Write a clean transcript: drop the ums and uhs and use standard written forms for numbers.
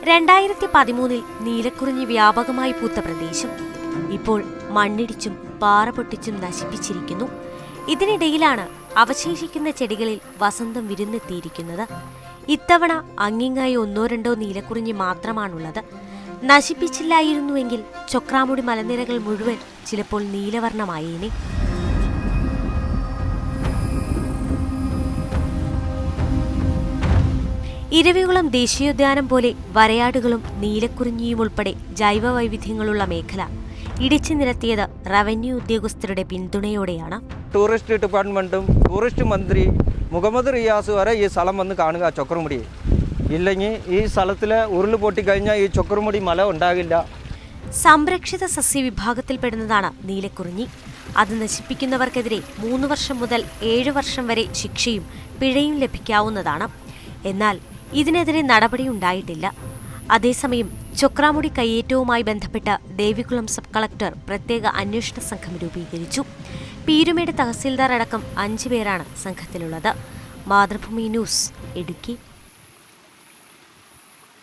2013 നീലക്കുറിഞ്ഞി വ്യാപകമായി പൂത്ത പ്രദേശം ഇപ്പോൾ മണ്ണിടിച്ചും പാറ പൊട്ടിച്ചും നശിപ്പിച്ചിരിക്കുന്നു. ഇതിനിടയിലാണ് അവശേഷിക്കുന്ന ചെടികളിൽ വസന്തം വിരുന്നെത്തിയിരിക്കുന്നത്. ഇത്തവണ അങ്ങിങ്ങായി 1-2 നീലക്കുറിഞ്ഞി മാത്രമാണുള്ളത്. നശിപ്പിച്ചില്ലായിരുന്നുവെങ്കിൽ ചൊക്രാമുടി മലനിരകൾ മുഴുവൻ ചിലപ്പോൾ നീലവർണ്ണമായേനെ. ഇരവികുളം ദേശീയോദ്യാനം പോലെ വരയാടുകളും നീലക്കുറിഞ്ഞിയും ഉൾപ്പെടെ ജൈവ വൈവിധ്യങ്ങളുള്ള മേഖല ഇടിച്ചു നിരത്തിയത് റവന്യൂ ഉദ്യോഗസ്ഥരുടെ പിന്തുണയോടെയാണ്. ടൂറിസ്റ്റ് ഡിപ്പാർട്ട്മെന്റും ടൂറിസ്റ്റ് മന്ത്രി മുഹമ്മദ് റിയാസ് വരെ ഈ സ്ഥലം വന്ന് കാണുക ചൊക്രമുടി. ഇല്ലെങ്കിൽ ഈ സ്ഥലത്തിലെ ഉരുള് പൊട്ടിക്കഴിഞ്ഞാൽ ഈ ചൊക്രമുടി മല ഉണ്ടാകില്ല. സംരക്ഷിത സസ്യവിഭാഗത്തിൽപ്പെടുന്നതാണ് നീലക്കുറിഞ്ഞി. അത് നശിപ്പിക്കുന്നവർക്കെതിരെ 3 വർഷം മുതൽ 7 വർഷം വരെ ശിക്ഷയും പിഴയും ലഭിക്കാവുന്നതാണ്. എന്നാൽ ഇതിനെതിരെ നടപടിയുണ്ടായിട്ടില്ല. അതേസമയം ചൊക്രാമുടി കയ്യേറ്റവുമായി ബന്ധപ്പെട്ട് ദേവികുളം സബ് കളക്ടർ പ്രത്യേക അന്വേഷണ സംഘം രൂപീകരിച്ചു. പീരുമേട് തഹസിൽദാർ അടക്കം 5 പേരാണ് സംഘത്തിലുള്ളത്. മാതൃഭൂമി ന്യൂസ്, ഇടുക്കി.